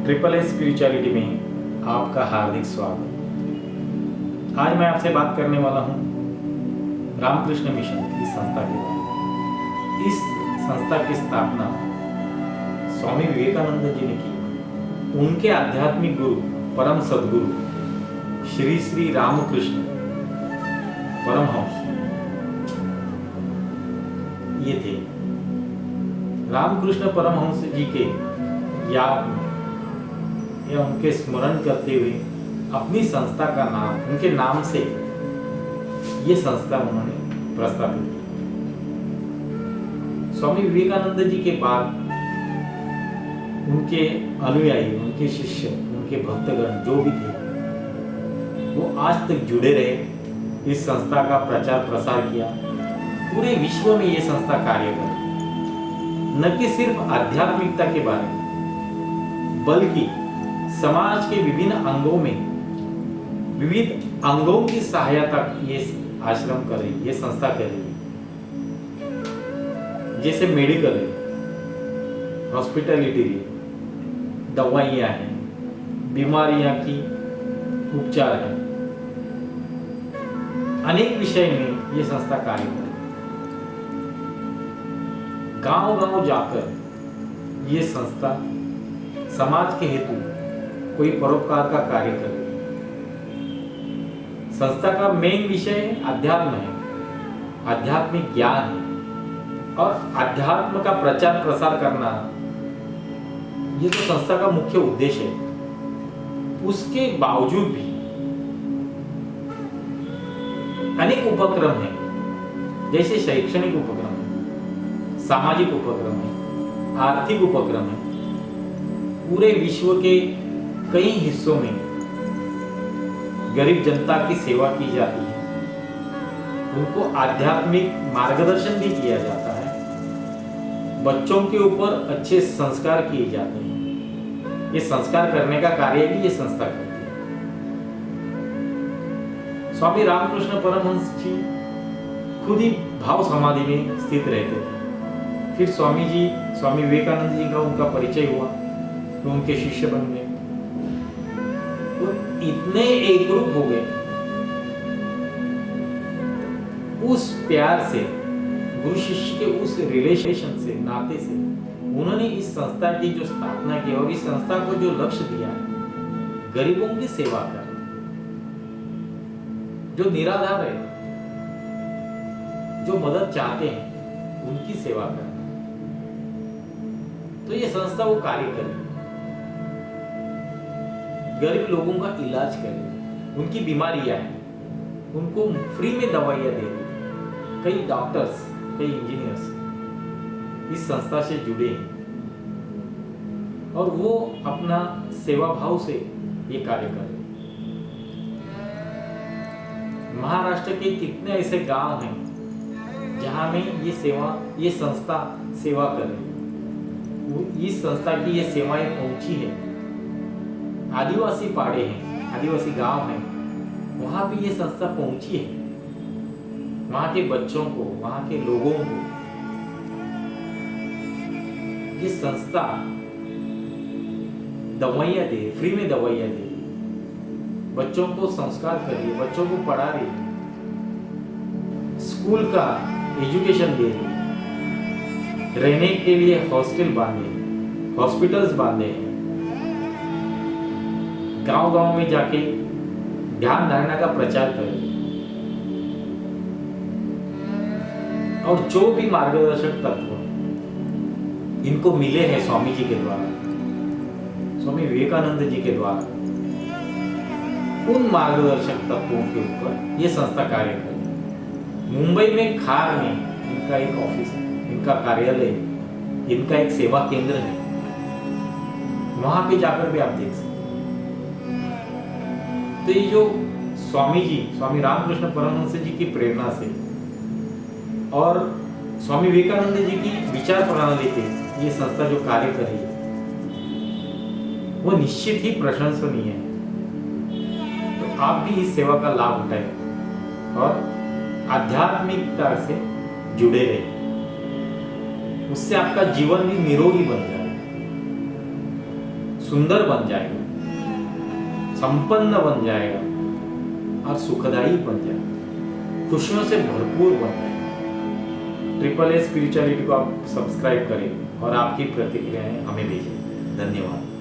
Triple S spirituality में आपका हार्दिक स्वागत। आज मैं आपसे बात करने वाला हूँ रामकृष्ण मिशन इस संस्था के बारे में। इस संस्था की स्थापना स्वामी विवेकानंद जी ने की। उनके आध्यात्मिक गुरु परम सद्गुरु श्री श्री रामकृष्ण परमहंस ये थे। रामकृष्ण परमहंस जी के याद में या उनके स्मरण करते हुए अपनी संस्था का नाम उनके नाम से ये संस्था उन्होंने प्रस्तावित की। स्वामी विवेकानंद जी के बाद उनके अनुयायी, उनके शिष्य, उनके भक्तगण जो भी थे वो आज तक जुड़े रहे। इस संस्था का प्रचार प्रसार किया। पूरे विश्व में ये संस्था कार्य कर, न कि सिर्फ आध्यात्मिकता के बारे में बल्कि समाज के विभिन्न अंगों में विविध अंगों की सहायता ये आश्रम कर रही, ये संस्था कर रही है। जैसे मेडिकल है, हॉस्पिटलिटी है, दवाइयाँ हैं, बीमारियां की उपचार है, अनेक विषय में ये संस्था कार्य कर रही है। गांव-गांव जाकर ये संस्था समाज के हेतु कोई परोपकार का कार्य कर रही है। संस्था का मेन विषय अध्यात्म है, आध्यात्मिक ज्ञान है और अध्यात्म का प्रचार प्रसार करना ये तो संस्था का मुख्य उद्देश्य है। उसके बावजूद भी अनेक उपक्रम हैं, जैसे शैक्षणिक उपक्रम है, सामाजिक उपक्रम है, आर्थिक उपक्रम है। पूरे विश्व के कई हिस्सों में गरीब जनता की सेवा की जाती है, उनको आध्यात्मिक मार्गदर्शन भी किया जाता है, बच्चों के ऊपर अच्छे संस्कार किए जाते हैं। ये संस्कार करने का कार्य भी ये संस्था करती है। स्वामी रामकृष्ण परमहंस जी खुद ही भाव समाधि में स्थित रहते थे। फिर स्वामी विवेकानंद जी का उनका परिचय हुआ तो उनके शिष्य बन गए। तो इतने एकरूप हो गए। उस प्यार से, गुरु शिष्य के उस रिलेशन से, नाते से उन्होंने इस संस्था की जो स्थापना की और इस संस्था को जो लक्ष्य दिया है, गरीबों की सेवा करना, जो निराधार है, जो मदद चाहते हैं, उनकी सेवा करना। तो ये संस्था वो कार्य कर रही है। गरीब लोगों का इलाज करे, उनकी बीमारियां हैं, उनको फ्री में दवाइयां दे रही। कई डॉक्टर्स, कई इंजीनियर्स इस संस्था से जुड़े हैं और वो अपना सेवा भाव से ये कार्य कर रहे हैं। महाराष्ट्र के कितने ऐसे गांव हैं जहां में ये संस्था सेवा कर रही है। इस संस्था की ये सेवाएं पहुंची है। आदिवासी पाड़े हैं, आदिवासी गांव हैं, वहां भी ये संस्था पहुंची है। वहां के बच्चों को, वहां के लोगों को ये संस्था दवाइयां दे, फ्री में दवाइयां दे, बच्चों को संस्कार कर रही है, बच्चों को पढ़ा रही है, स्कूल का एजुकेशन दे रही है, रहने के लिए हॉस्टल बांधे, हॉस्पिटल्स बांधे हैं, गांव-गांव में जाके ध्यान धारणा का प्रचार करें और जो भी मार्गदर्शक तत्व इनको मिले हैं स्वामी जी के द्वारा, स्वामी विवेकानंद जी के द्वारा, उन मार्गदर्शक तत्वों के ऊपर ये संस्था कार्य कर रही है। मुंबई में खार में इनका एक ऑफिस है, इनका कार्यालय, इनका एक सेवा केंद्र है। वहां पे जाकर भी आप देख सकते। तो ये जो स्वामी रामकृष्ण परमहंस जी की प्रेरणा से और स्वामी विवेकानंद जी की विचार प्रणाली पे ये संस्था जो कार्य कर रही है वो निश्चित ही प्रशंसनीय है। तो आप भी इस सेवा का लाभ उठाएं और आध्यात्मिकता से जुड़े रहें। उससे आपका जीवन भी निरोगी बन जाए। सुंदर बन जाएगा, संपन्न बन जाएगा और सुखदायी बन जाएगा, खुशियों से भरपूर बन जाएगा। ट्रिपल ए स्पिरिचुअलिटी को आप सब्सक्राइब करें और आपकी प्रतिक्रियाएं हमें भेजें। धन्यवाद।